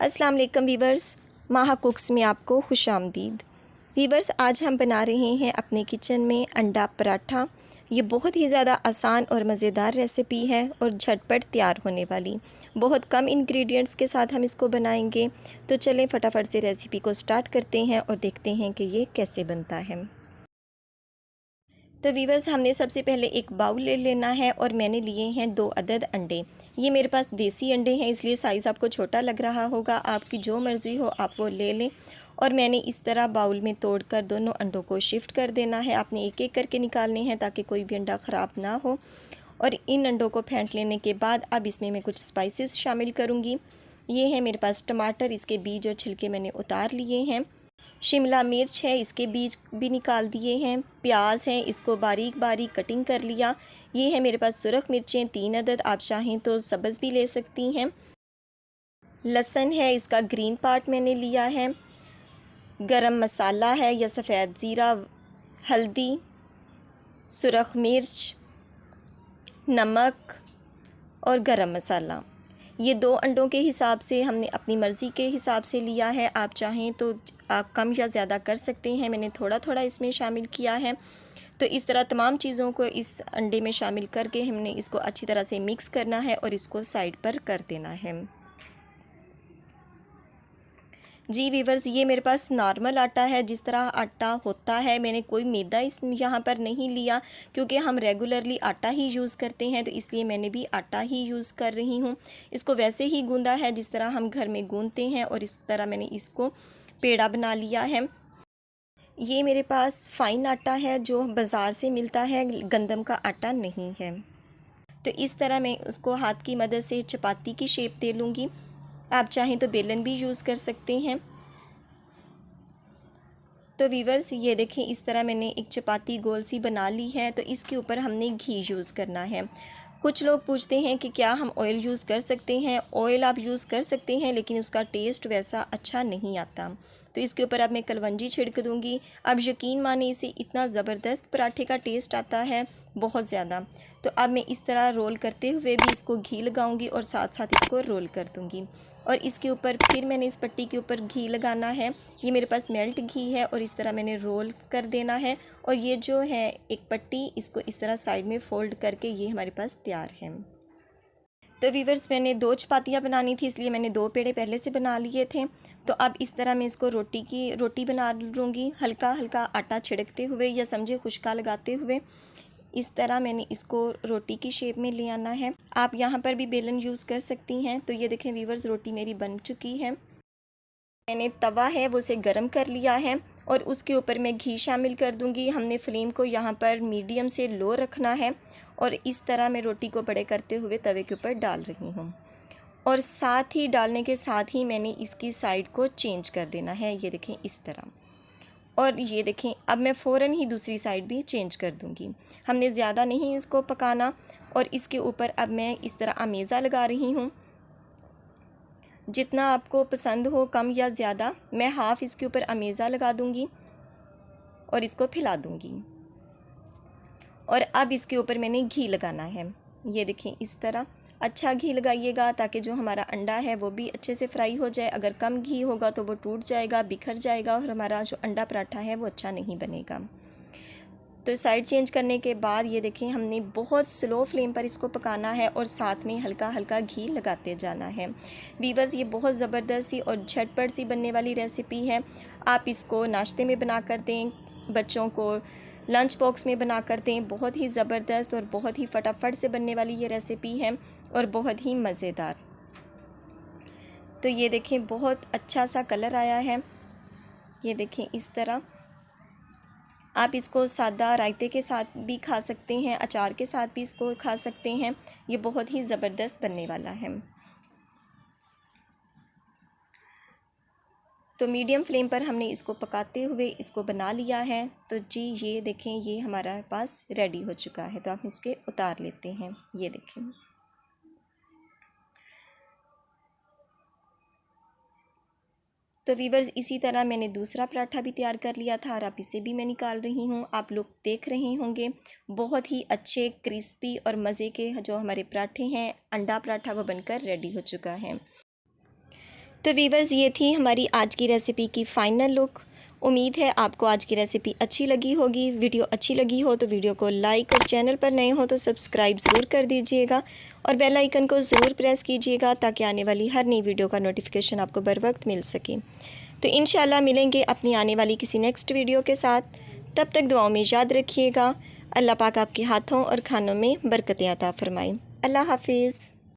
अस्सलाम वालेकुम वीवर्स, माहा कुक्स में आपको खुशामदीद। वीवर्स, आज हम बना रहे हैं अपने किचन में अंडा पराठा। ये बहुत ही ज़्यादा आसान और मज़ेदार रेसिपी है और झटपट तैयार होने वाली। बहुत कम इंग्रेडिएंट्स के साथ हम इसको बनाएंगे। तो चलें फटाफट से रेसिपी को स्टार्ट करते हैं और देखते हैं कि ये कैसे बनता है। तो वीवर्स, हमने सबसे पहले एक बाउल ले लेना है और मैंने लिए हैं 2 अदद अंडे। ये मेरे पास देसी अंडे हैं, इसलिए साइज़ आपको छोटा लग रहा होगा। आपकी जो मर्ज़ी हो आप वो ले लें। और मैंने इस तरह बाउल में तोड़कर दोनों अंडों को शिफ्ट कर देना है। आपने एक एक करके निकालने हैं ताकि कोई भी अंडा ख़राब ना हो। और इन अंडों को फेंट लेने के बाद अब इसमें मैं कुछ स्पाइसेस शामिल करूँगी। ये है मेरे पास टमाटर, इसके बीज और छिलके मैंने उतार लिए हैं। शिमला मिर्च है, इसके बीज भी निकाल दिए हैं। प्याज है, इसको बारीक बारीक कटिंग कर लिया। ये है मेरे पास सुरख मिर्चें 3 अदद, आप चाहें तो सब्ज़ भी ले सकती हैं। लहसुन है, इसका ग्रीन पार्ट मैंने लिया है। गरम मसाला है या सफ़ेद ज़ीरा, हल्दी, सुरख मिर्च, नमक और गरम मसाला। ये 2 अंडों के हिसाब से हमने अपनी मर्ज़ी के हिसाब से लिया है। आप चाहें तो आप कम या ज़्यादा कर सकते हैं। मैंने थोड़ा थोड़ा इसमें शामिल किया है। तो इस तरह तमाम चीज़ों को इस अंडे में शामिल करके हमने इसको अच्छी तरह से मिक्स करना है और इसको साइड पर कर देना है। जी वीवर्स, ये मेरे पास नॉर्मल आटा है, जिस तरह आटा होता है। मैंने कोई मैदा इस यहाँ पर नहीं लिया, क्योंकि हम रेगुलरली आटा ही यूज़ करते हैं, तो इसलिए मैंने भी आटा ही यूज़ कर रही हूँ। इसको वैसे ही गूंदा है जिस तरह हम घर में गूंदते हैं, और इस तरह मैंने इसको पेड़ा बना लिया है। ये मेरे पास फ़ाइन आटा है जो बाज़ार से मिलता है, गंदम का आटा नहीं है। तो इस तरह मैं उसको हाथ की मदद से चपाती की शेप दे लूँगी। आप चाहें तो बेलन भी यूज़ कर सकते हैं। तो वीवर्स, ये देखें, इस तरह मैंने एक चपाती गोल सी बना ली है। तो इसके ऊपर हमने घी यूज़ करना है। कुछ लोग पूछते हैं कि क्या हम ऑयल यूज़ कर सकते हैं। ऑयल आप यूज़ कर सकते हैं, लेकिन उसका टेस्ट वैसा अच्छा नहीं आता। तो इसके ऊपर अब मैं कलवंजी छिड़क दूँगी। अब यकीन माने, इससे इतना ज़बरदस्त पराठे का टेस्ट आता है, बहुत ज़्यादा। तो अब मैं इस तरह रोल करते हुए भी इसको घी लगाऊंगी और साथ साथ इसको रोल कर दूंगी। और इसके ऊपर फिर मैंने इस पट्टी के ऊपर घी लगाना है। ये मेरे पास मेल्ट घी है और इस तरह मैंने रोल कर देना है। और ये जो है एक पट्टी, इसको इस तरह साइड में फोल्ड करके ये हमारे पास तैयार है। तो वीवर्स, मैंने 2 चपातियाँ बनानी थी, इसलिए मैंने 2 पेड़े पहले से बना लिए थे। तो अब इस तरह मैं इसको रोटी बना लूँगी, हल्का हल्का आटा छिड़कते हुए या समझे खुशका लगाते हुए। इस तरह मैंने इसको रोटी की शेप में ले आना है। आप यहाँ पर भी बेलन यूज़ कर सकती हैं। तो ये देखें वीवर्स, रोटी मेरी बन चुकी है। मैंने तवा है वो उसे गर्म कर लिया है और उसके ऊपर मैं घी शामिल कर दूंगी। हमने फ्लेम को यहाँ पर मीडियम से लो रखना है और इस तरह मैं रोटी को बड़े करते हुए तवे के ऊपर डाल रही हूँ। और साथ ही डालने के साथ ही मैंने इसकी साइड को चेंज कर देना है। ये देखें इस तरह। और ये देखें, अब मैं फ़ौरन ही दूसरी साइड भी चेंज कर दूंगी। हमने ज़्यादा नहीं इसको पकाना। और इसके ऊपर अब मैं इस तरह अमेज़ा लगा रही हूँ। जितना आपको पसंद हो, कम या ज़्यादा। मैं हाफ़ इसके ऊपर अमेज़ा लगा दूंगी और इसको फैला दूंगी। और अब इसके ऊपर मैंने घी लगाना है। ये देखें इस तरह। अच्छा घी लगाइएगा ताकि जो हमारा अंडा है वो भी अच्छे से फ्राई हो जाए। अगर कम घी होगा तो वो टूट जाएगा, बिखर जाएगा और हमारा जो अंडा पराठा है वो अच्छा नहीं बनेगा। तो साइड चेंज करने के बाद ये देखें, हमने बहुत स्लो फ्लेम पर इसको पकाना है और साथ में हल्का हल्का घी लगाते जाना है। वीवर्स, ये बहुत ज़बरदस्त सी और झटपट सी बनने वाली रेसिपी है। आप इसको नाश्ते में बना कर दें, बच्चों को लंच बॉक्स में बना कर दें। बहुत ही ज़बरदस्त और बहुत ही फटाफट से बनने वाली ये रेसिपी है और बहुत ही मज़ेदार। तो ये देखें, बहुत अच्छा सा कलर आया है। ये देखें इस तरह। आप इसको सादा रायते के साथ भी खा सकते हैं, अचार के साथ भी इसको खा सकते हैं। ये बहुत ही ज़बरदस्त बनने वाला है। तो मीडियम फ्लेम पर हमने इसको पकाते हुए इसको बना लिया है। तो जी ये देखें, ये हमारा पास रेडी हो चुका है। तो आप इसके उतार लेते हैं। ये देखें। तो वीवर्स, इसी तरह मैंने दूसरा पराठा भी तैयार कर लिया था और अब इसे भी मैं निकाल रही हूँ। आप लोग देख रहे होंगे, बहुत ही अच्छे क्रिस्पी और मज़े के जो हमारे पराठे हैं, अंडा पराठा, वो बनकर रेडी हो चुका है। तो वीवर्स, ये थी हमारी आज की रेसिपी की फ़ाइनल लुक। उम्मीद है आपको आज की रेसिपी अच्छी लगी होगी। वीडियो अच्छी लगी हो तो वीडियो को लाइक और चैनल पर नए हो तो सब्सक्राइब ज़रूर कर दीजिएगा और बेल आइकन को ज़रूर प्रेस कीजिएगा ताकि आने वाली हर नई वीडियो का नोटिफिकेशन आपको बर वक्त मिल सके। तो इंशाल्लाह मिलेंगे अपनी आने वाली किसी नेक्स्ट वीडियो के साथ। तब तक दुआओं में याद रखिएगा। अल्लाह पाक आपके हाथों और खानों में बरकतें अता फ़रमाएं। अल्लाह हाफिज़।